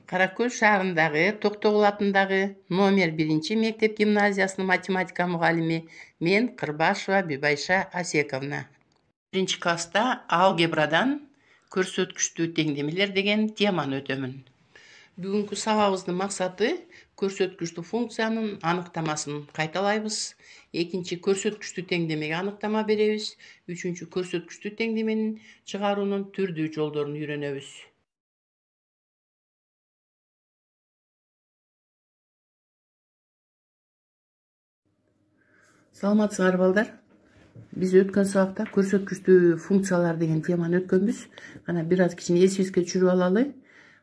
Каракөл шаарындагы Токтогул атындагы номер 1 мектеп гимназиясынын математика мугалими мен Кырбашева Бибайша Асековна. 1-класста алгебрадан көрсөткүчтүү теңдемелер деген теманы өтөмүн. Бүгүнкү сабагыбыздын максаты көрсөткүчтүү функциянын аныктамасын кайталайбыз. Экинчи көрсөткүчтүү теңдемеге аныктама беребиз. Үчүнчү көрсөткүчтүү теңдеменин чыгаруунун түрдүү жолдорун үйрөнөбүз. Саламатсыңарбы балдар? Биз өткөн сабакта көрсөткүчтүү функциялар деген теманы өткөнбүз. Кана бир аз кичине эсибизге түшүрүп алалы.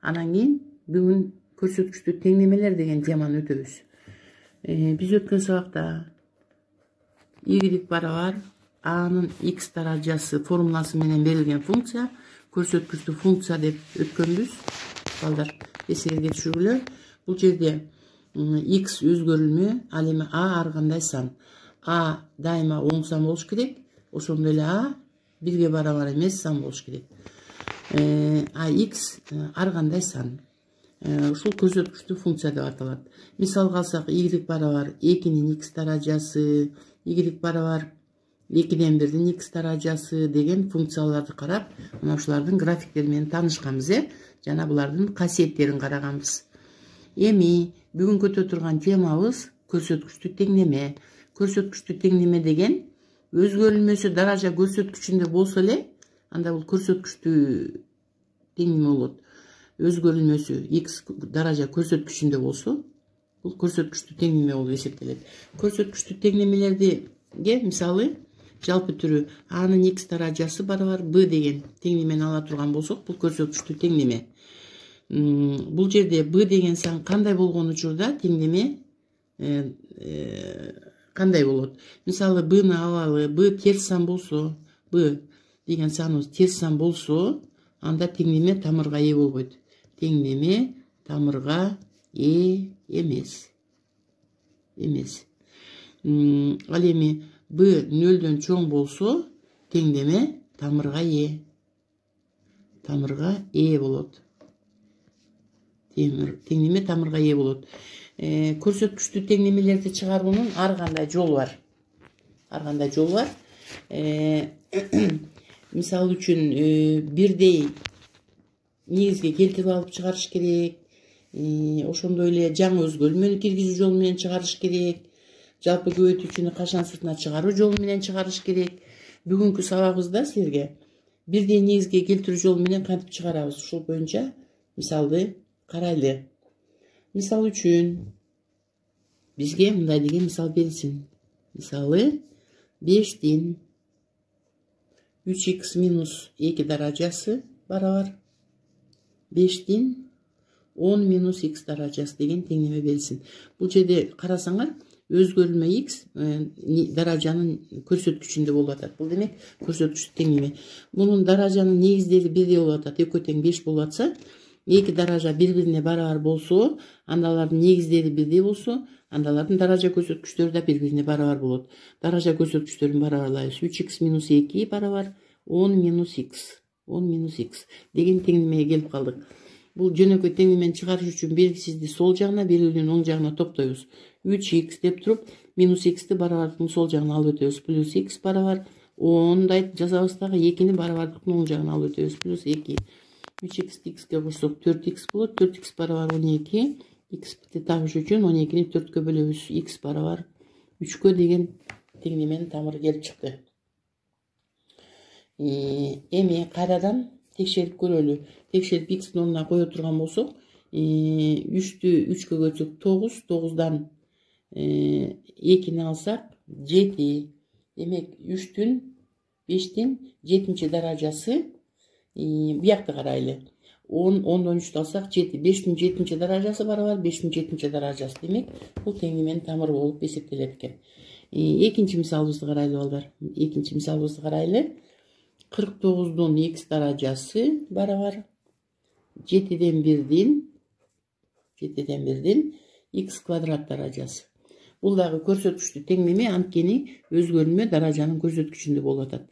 Анан кийин бүгүн көрсөткүчтүү теңдемелер деген теманы өтөбүз. Биз өткөн сабакта y барабар a'нын x даражасы формуласы менен берилген функция көрсөткүчтүү функция деп өткөнбүз. Балдар эсибизге түшүргүлө. Бул жерде x өзгөрүлмө, ал эми a ар кандай сан. A дайыма оң сан болуш керек. Ошондой эле a 1 барабар эмес сан болуш керек. А x ар кандай сан. Ушул көрсөткүчтүү функция деп аталат. Мисалга алсак y барабар 2-нин x даражасы, y барабар 2-ден 1-дин x даражасы деген функцияларды карап, мына ушулардын графиктери менен таанышканбыз, жана булардын касиеттерин караганбыз. Эми бүгүн көтөрө турган темабыз көрсөткүчтүү теңдеме. Көрсөткүчтүү теңдеме деген өзгөрүлмөсү даража көрсөткүчүндө болсо эле, анда бул көрсөткүчтүү теңдеме болот. Өзгөрүлмөсү x даража көрсөткүчүндө болсо, бул көрсөткүчтүү теңдеме болуп эсептелет. Көрсөткүчтүү теңдемелерге мисалы жалпы түрү a'нын x даражасы барабар b деген теңдемени ала турган болсок, бул көрсөткүчтүү теңдеме. Бул жерде b деген сан кандай болгон учурда теңдеме кандай болот? Мисалы b-ны алалы, b терс сан болсо, b деген саныбыз терс сан болсо, анда теңдеме тамырга ээ болбойт. Теңдеме тамырга ээ эмес. Ал эми b 0-дөн чоң болсо, теңдеме тамырга ээ. Тамырга ээ болот. Теңдеме тамырга ээ болот. Көрсөткүчтүү теңдемелерди чыгаруунун ар кандай жолу бар. Мисалы үчүн бирдей негизге келтирип алып чыгарыш керек. Ошондой эле жаңы өзгөрмөнү киргизүү жолу менен чыгарыш керек. Жалпы көбөйтүүчүнү кашан сыртына чыгаруу жолу менен чыгарыш керек. Бүгүнкү сабагыбызда силерге бирдей негизге келтирүү жолу менен кантип чыгарабыз? Ушул боюнча мисалды карайлы. Мисал үчүн бизге мындай деген мисал берилсин. Мисалы 5-тин 3x минус 2 даражасы барабар 5-тин 10 минус x даражасы деген теңдеме берилсин. Бул жерде карасаңар, өзгөрүлмө x даражанын көрсөткүчүндө болуп атат. Бул демек көрсөткүчтүү теңдеме. Мунун даражанын негиздери бирдей болуп атат. Экөө тең 5 болуп атса, эки даража бири-бирине барабар болсо, анда алардын негиздери бирдей болсо, анда алардын даража көрсөткүчтөрү да бири-бирине барабар болот. Даража көрсөткүчтөрүн барабарлайбыз. 3x минус 2 барабар 10 минус x деген теңдемеге келип калдык. Бул жөнөкөй теңдемени чыгарыш үчүн белгисизди сол жагына, белгилүүнүн оң жагына топтойбуз. 3x деп туруп, минус x'ти барабардыктын сол жагына алып өтөбүз. Плюс x барабар 10 жазабыз дагы, 2-ни барабардыктын оң жагына алып өтөбүз. Плюс 2. 3x'ти x'ке кошсок 4x болот. 4x барабар 12. X'ти табыш үчүн 12-ни 4-кө бөлөбүз. X барабар 3-кө деген теңдеменин тамыры келип чыкты. Эми кайрадан текшерип көрөлү. Текшерип x'тин ордуна кое турган болсок, 3-тү 3-кө бөлсөк 9, 9-дан 2-ни алсак 7. Демек 3-түн 5-тин 7-нчи даражасы, буякты карайлы. 10-дон 3-тү алсак 7. 5-тин 7-нчи даражасы барабар 5-тин 7-нчи даражасы. Демек бул теңдеменин тамыры болуп эсептелет экен. Экинчи мисалыбызды карайлы балдар. Экинчи мисалыбызды карайлы. 49-дун x даражасы барабар 7-ден 1-дин x квадрат даражасы. Бул дагы көрсөткүчтүү теңдеме, анткени өзгөрүлмө даражанын көрсөткүчүндө болуп атат.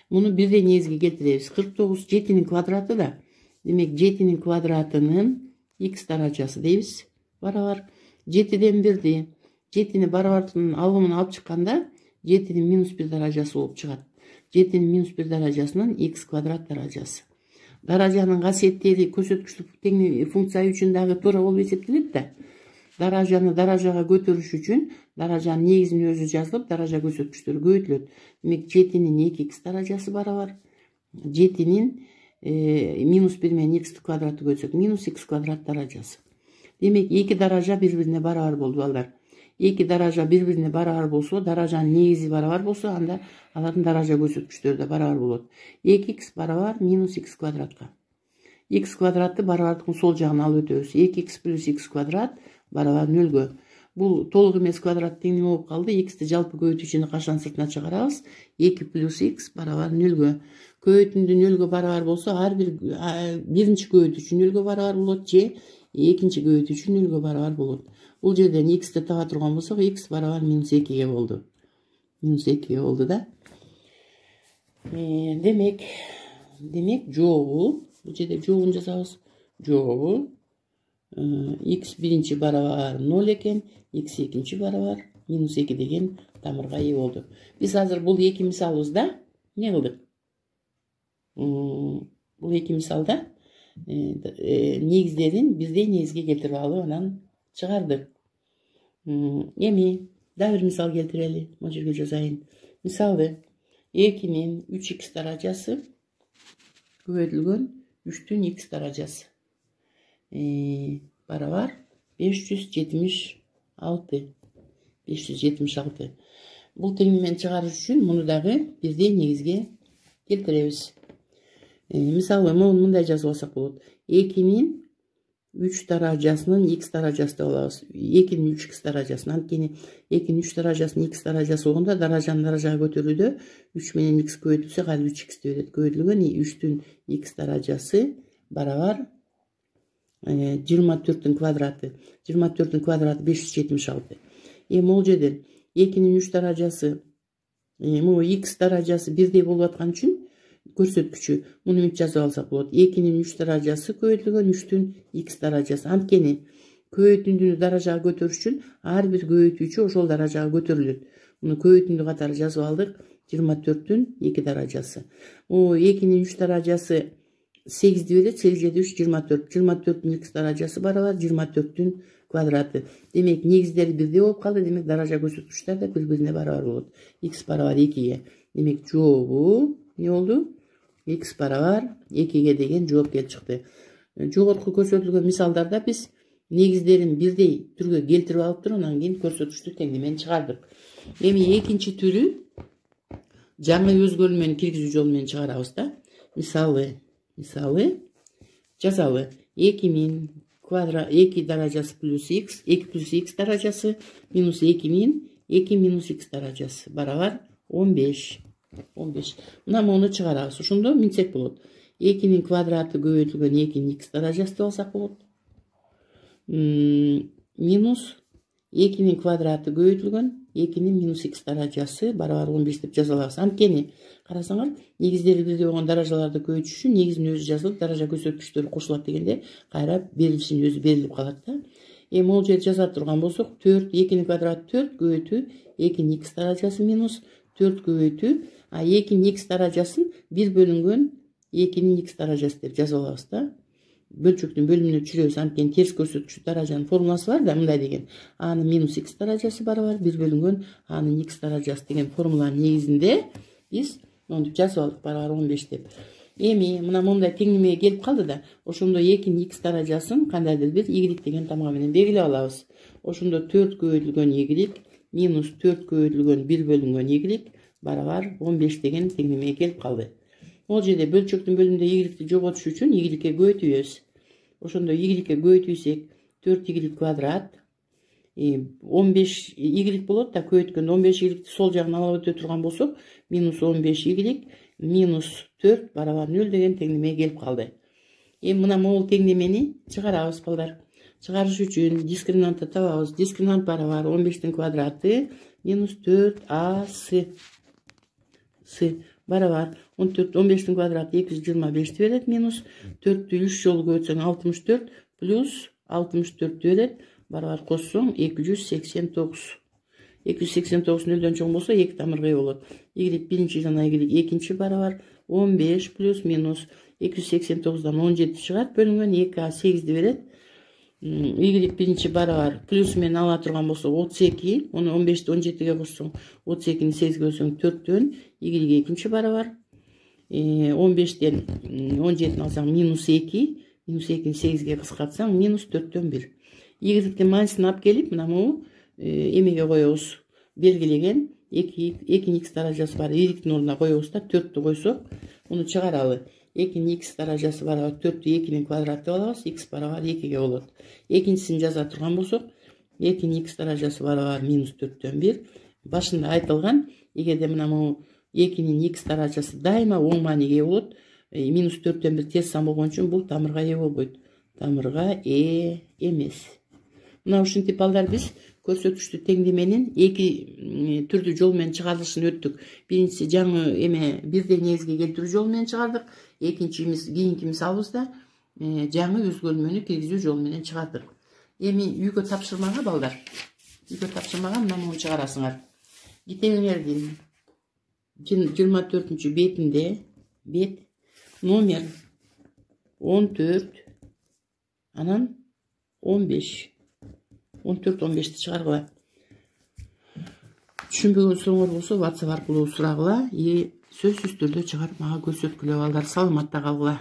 Муну бирдей негизге келтиребиз. 49 7-нин квадраты да. Демек 7-нин квадратынын x даражасы дейбиз. Барабар 7'den 1'di. 7'ni барабардын алымын алып чыкканда 7'nin minus 1 даражасы болуп чыгат. 7'nin minus 1 даражасынан x квадрат даражасы. Даражанын касиеттери көрсөткүчтүк теңдүү функция үчүн дагы туура болуп эсептелет да. Даражаны даражага көтөрүш үчүн даражанын негизинин өзү жазылып, даража көрсөткүчтөрү көбөйтүлөт. Демек 7'nin 2x даражасы барабар 7'nin minus 1 менен x квадраты көтсөк минус x квадрат даражасы. Демек 2 даража бири-бирине барабар болду балдар. 2 даража бири-бирине барабар болсо, даражанын негизи барабар болсо, анда алардын даража көрсөткүчтөрү да барабар болот. 2x барабар минус x квадратка. X квадратты барабардын сол жагына алып өтөбүз. 2x плюс x квадрат барабар 0-гө. Бул толук эмес квадрат теңдүү болуп калды. X'ти жалпы көбөйтүүчүнү качан сыртына чыгарабыз? 2 плюс x барабар 0-гө. Көбөйтүндү 0-гө барабар болсо, ар бир биринчи көбөйтүүчү 0-гө барабар болот же экинчи көбөйтүүчү 0-гө барабар болот. Бул жерден x'ти таба турган болсок, x барабар минус 2-ге болду. Минус 2-ге болду да. Демек жообу, бул жерде жообун жазабыз. Жообу x биринчи барабар 0 экен, x экинчи барабар минус 2 деген тамырга ээ болду. Биз азыр бул эки мисалыбызда эмне кылдык? Бул эки мисалда негиздерин бирдей негизге келтирип алып, анан чыгардык. Эми дагы бир мисал келтирели. Могу жерге жазайын. Мисалы 2'nin 3x даражасы көбөйтүлгөн 3'түн x даражасы барабар 576. 576. Бул теңдүүнү чыгарыш үчүн муну дагы бирдей негизге келтиребиз. Мисалы мындай жазып алсак болот. 2'nin 3 даражасынын x даражасы деп алабыз. 2'nin 3x даражасын. Анткени 2'nin 3 даражасынын x даражасы болгондо даражаны даражага көтөрүүдө 3 менен x көбөйтүлсө кайра 3x деп берет. Көбөйтүлгөн 3'түн x даражасы барабар 24'түн квадраты. 24'түн квадраты 576. Могу жерден 2'nin 3 даражасы, могу x даражасы бирдей болуп аткан үчүн көрсөткүчү муну мынтип жазып алсак болот. 2'nin 3 даражасы көбөйтүлгөн 3'түн x даражасы. Анткени көбөйтүндүнү даражага көтөрүш үчүн ар бир көбөйтүүчү ошол даражага көтөрүлөт. Муну көбөйтүндү катары жазып алдык. 24'түн 2 даражасы. 2'nin 3 даражасы 8'ди берет. 8 7 3 24. 24'түн x даражасы барабар 24'түн квадраты. Демек негиздери бирдей болуп калды. Демек даража көрсөткүчтөр да бири-бирине барабар болот. X барабар 2'ге. Демек жообу эмне болду? X барабар 2'ге деген жооп келип чыкты. Жогорку көрсөтүлгөн мисалдарда биз негиздерин бирдей түргө келтирип алып туруп, анан кийин көрсөтүчтү теңдемени чыгардык. Эми экинчи түрү жаңы өзгөрүүлмөнү киргизүү жолу менен чыгарабыз да. Мисалы жазалы. 2 даражасы плюс x, 2 плюс x даражасы минус 2'nin 2 минус x даражасы барабар 15. Мына муну чыгарабыз. Ошондо минтсек болот. 2'nin квадраты көбөйтүлгөн 2'nin x даражасы деп алсак болот. Минус 2'nin квадраты көбөйтүлгөн 2'nin минус x даражасы барабар 15 деп жаза алабыз. Анткени карасаңар, негиздери бирдей болгон даражаларды көбөйтүш үчүн негизинин өзү жазылып, даража көрсөткүчтөрү кошулат дегенде кайра берилишинин өзү берилип калат да. Могу жерде жаза турган болсок, 4 2'nin квадраты 4 көбөйтүү 2'nin x даражасы минус 4 көбөйтүү 2'nin x даражасын 1 бөлүнгөн 2'nin x даражасы деп жазып алабыз да. Бөлчөктүн бөлүмүнө түшүрөбүз. Анткени терс көрсөткүч даражанын формуласы бар да, мындай деген. A'нын минус x даражасы барабар 1 бөлүнгөн A'нын x даражасы деген формуланын негизинде биз мынтип жазып алдык, барабар 15 деп. Эми мына мондай теңдемеге келип калды да. Ошондо 2'nin x даражасын кандайдыр бир y деген тамга менен белгилеп алабыз. Ошондо 4 көбөйтүлгөн y минус 4 көбөйтүлгөн 1 бөлүнгөн y барабар 15 деген теңдемеге келип калды. Ол жерде бөлчөктүн бөлүмүндө y-ти жоготуш үчүн y-ке көбөйтүбүз. Ошондо y-ке көбөйтүсек 4y квадрат 15 y болот да, көбөйткөндө 15 y-ти сол жагына алып өтө турган болсок, минус 15 y минус 4 барабар 0 деген теңдемеге келип калды. Мына могул теңдемени чыгарабыз балдар. Чыгарыш үчүн дискриминантты табабыз. Дискриминант барабар 15'тин квадраты минус 4ac барабар 15'тин квадраты 225 берет, минус 4'тү 3 жолу көбөйтсөң 64, плюс 64 берет. Барабар коссоң 289. 289 нөлдөн чоң болсо 2 тамырга болот. Игилик биринчи жана игилик экинчи барабар 15 плюс минус 289дан 17 чыгат. Бөлүнгөн 2а 8 берет. Игилик биринчи барабар плюс менен ала турган болсо 32. Оны 15-ти 17ге коссоң 32-ни 8ге бөлсөң 4төн. Игилик экинчи барабар 15-тен 17-ни алсаң минус 2. Минус 2-ни 8ге кыскартсаң минус 4төн 1. Игиликтин маанисын алып келип, мына бу эмеге коебуз. Белгилеген 2 x даражасы бар игиликтин ордуна коебуз да 4тү койсок, муну чыгаралы. 2 x даражасы бар 4тү 2-нин квадраты алабыз, x барабар 2ге болот. Экинчисин жаза турган болсок, 2 x даражасы барабар минус 4төн 1. Башында айтылган, эгерде мына бу 2-нин x даражасы дайыма оң мааниге болот, минус 4төн 1 терс сан болгон үчүн бул тамырга ээ болбойт. Тамырга ээ эмес. Мына ушинтип балдар биз көрсөткүчтүү теңдеменин эки түрдүү жол менен чыгарылышын өттүк. Биринчиси жаңы эме бирдей негизге келтирүү жолу менен чыгардык. Экинчимиз кийинки мисалыбызда жаңы өзгөрмөнү киргизүү жолу менен чыгардык. Эми үйгө тапшырмага балдар. Үйгө тапшырмага мына муну чыгарасыңар. Китебиңердин 24 бетинде бет номер 14 анан 15 14-15-ти чыгаргыла. Түшүнбөгөн суроңор болсо WhatsApp аркылуу сурагыла, сөзсүз түрдө чыгарып мага көрсөткүлө балдар. Саламатта калгыла.